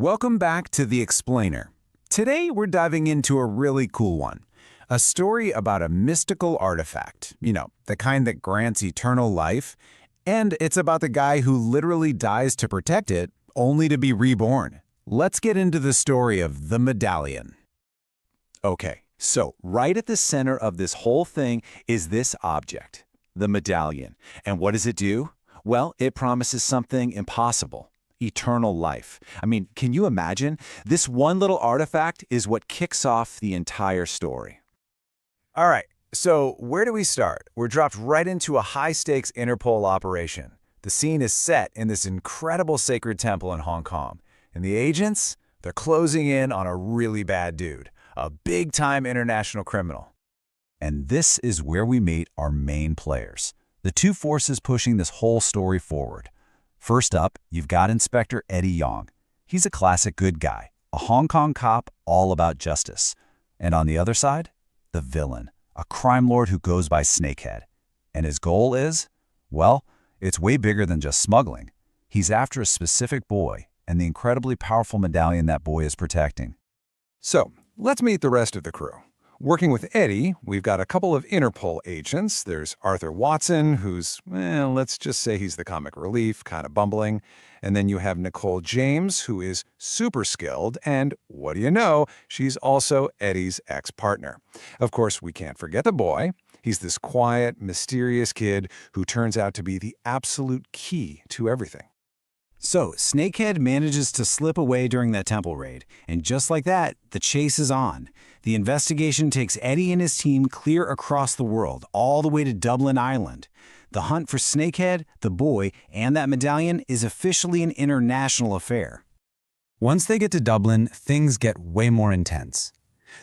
Welcome back to The Explainer. Today we're diving into a really cool one. A story about a mystical artifact, the kind that grants eternal life, and it's about the guy who literally dies to protect it, only to be reborn. Let's get into the story of the medallion. Okay, so right at the center of this whole thing is this object, the medallion. And what does it do? Well, it promises something impossible. Eternal life. I mean, can you imagine? This one little artifact is what kicks off the entire story. All right, so where do we start? We're dropped right into a high-stakes Interpol operation. The scene is set in this incredible sacred temple in Hong Kong. And the agents? They're closing in on a really bad dude, a big-time international criminal. And this is where we meet our main players, the two forces pushing this whole story forward. First up, you've got Inspector Eddie Yang. He's a classic good guy, a Hong Kong cop all about justice. And on the other side, the villain, a crime lord who goes by Snakehead. And his goal is, well, it's way bigger than just smuggling. He's after a specific boy and the incredibly powerful medallion that boy is protecting. So, let's meet the rest of the crew. Working with Eddie, we've got a couple of Interpol agents. There's Arthur Watson, who's, let's just say he's the comic relief, kind of bumbling. And then you have Nicole James, who is super skilled, and what do you know, she's also Eddie's ex-partner. Of course, we can't forget the boy. He's this quiet, mysterious kid who turns out to be the absolute key to everything. So, Snakehead manages to slip away during that temple raid, and just like that, the chase is on. The investigation takes Eddie and his team clear across the world, all the way to Dublin Island. The hunt for Snakehead, the boy, and that medallion is officially an international affair. Once they get to Dublin, things get way more intense.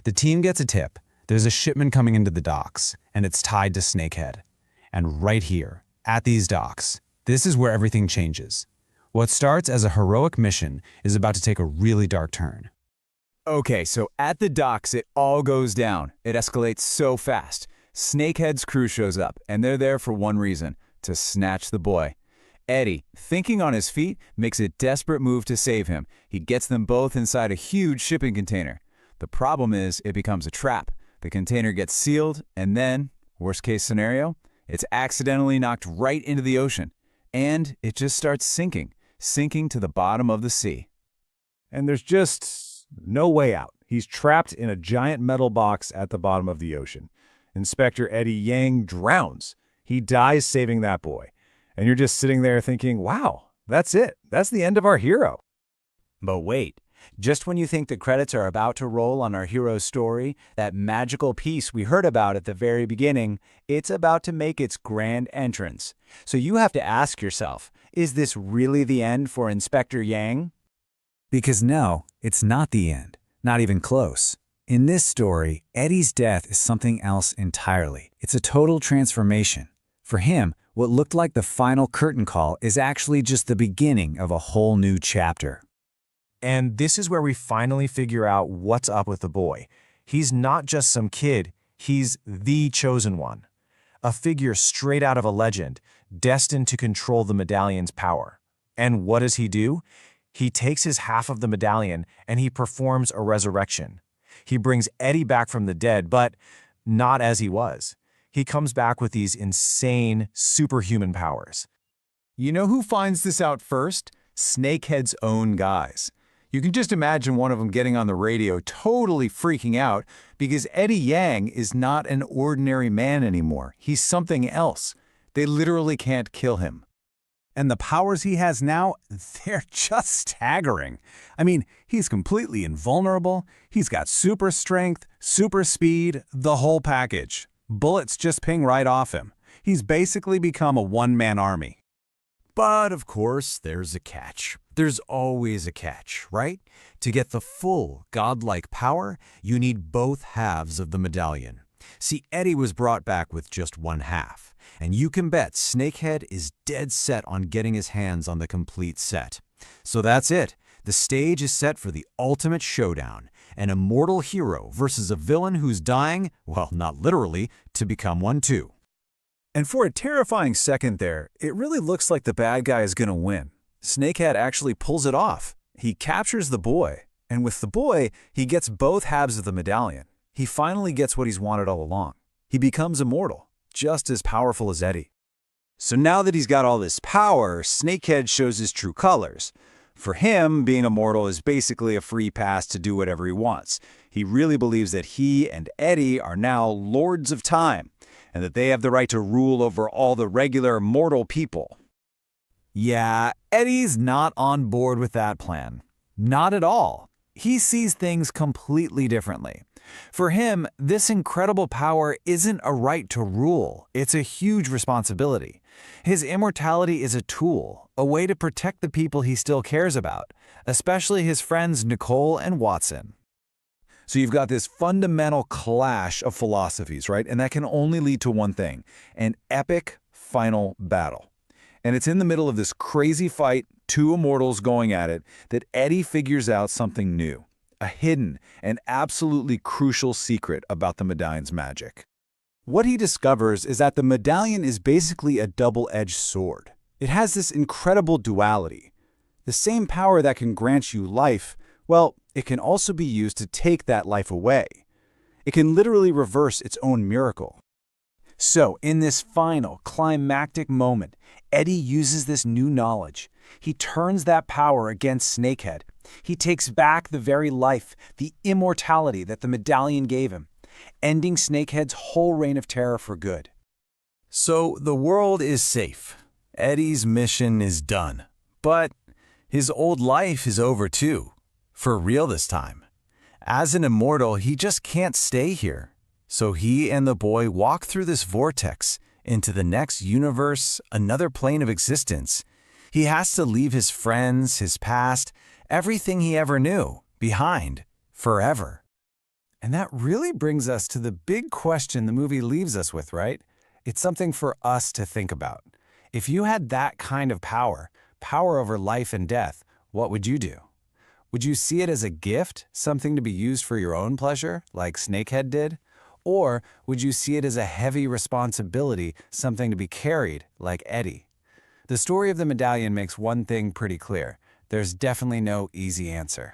The team gets a tip. There's a shipment coming into the docks, and it's tied to Snakehead. And right here, at these docks, this is where everything changes. What starts as a heroic mission is about to take a really dark turn. Okay, so at the docks, it all goes down. It escalates so fast. Snakehead's crew shows up, and they're there for one reason, to snatch the boy. Eddie, thinking on his feet, makes a desperate move to save him. He gets them both inside a huge shipping container. The problem is, it becomes a trap. The container gets sealed, and then, worst case scenario, it's accidentally knocked right into the ocean. And it just starts sinking to the bottom of the sea. And there's just no way out. He's trapped in a giant metal box at the bottom of the ocean. Inspector Eddie Yang drowns. He dies saving that boy. And you're just sitting there thinking, wow, that's it. That's the end of our hero. But wait, just when you think the credits are about to roll on our hero's story, that magical piece we heard about at the very beginning, it's about to make its grand entrance. So you have to ask yourself, is this really the end for Inspector Yang? Because no, it's not the end. Not even close. In this story, Eddie's death is something else entirely. It's a total transformation. For him, what looked like the final curtain call is actually just the beginning of a whole new chapter. And this is where we finally figure out what's up with the boy. He's not just some kid, he's the chosen one. A figure straight out of a legend, destined to control the medallion's power. And what does he do? He takes his half of the medallion and he performs a resurrection. He brings Eddie back from the dead, but not as he was. He comes back with these insane, superhuman powers. You know who finds this out first? Snakehead's own guys. You can just imagine one of them getting on the radio totally freaking out because Eddie Yang is not an ordinary man anymore. He's something else. They literally can't kill him. And the powers he has now, they're just staggering. I mean, he's completely invulnerable. He's got super strength, super speed, the whole package. Bullets just ping right off him. He's basically become a one-man army. But of course, there's a catch. There's always a catch, right? To get the full godlike power, you need both halves of the medallion. See, Eddie was brought back with just one half, and you can bet Snakehead is dead set on getting his hands on the complete set. So that's it. The stage is set for the ultimate showdown, an immortal hero versus a villain who's dying, well, not literally, to become one too. And for a terrifying second there, it really looks like the bad guy is going to win. Snakehead actually pulls it off. He captures the boy, and with the boy, he gets both halves of the medallion. He finally gets what he's wanted all along. He becomes immortal, just as powerful as Eddie. So now that he's got all this power, Snakehead shows his true colors. For him, being immortal is basically a free pass to do whatever he wants. He really believes that he and Eddie are now lords of time, and that they have the right to rule over all the regular mortal people. Yeah, Eddie's not on board with that plan. Not at all. He sees things completely differently. For him, this incredible power isn't a right to rule, it's a huge responsibility. His immortality is a tool, a way to protect the people he still cares about, especially his friends Nicole and Watson. So you've got this fundamental clash of philosophies, right? And that can only lead to one thing, an epic final battle. And it's in the middle of this crazy fight, two immortals going at it, that Eddie figures out something new, a hidden and absolutely crucial secret about the medallion's magic. What he discovers is that the medallion is basically a double-edged sword. It has this incredible duality. The same power that can grant you life, well, it can also be used to take that life away. It can literally reverse its own miracle. So, in this final, climactic moment, Eddie uses this new knowledge. He turns that power against Snakehead. He takes back the very life, the immortality that the medallion gave him, ending Snakehead's whole reign of terror for good. So, the world is safe. Eddie's mission is done. But his old life is over too. For real this time. As an immortal, he just can't stay here. So he and the boy walk through this vortex into the next universe, another plane of existence. He has to leave his friends, his past, everything he ever knew, behind, forever. And that really brings us to the big question the movie leaves us with, right? It's something for us to think about. If you had that kind of power over life and death, what would you do? Would you see it as a gift, something to be used for your own pleasure, like Snakehead did? Or would you see it as a heavy responsibility, something to be carried, like Eddie? The story of the medallion makes one thing pretty clear. There's definitely no easy answer.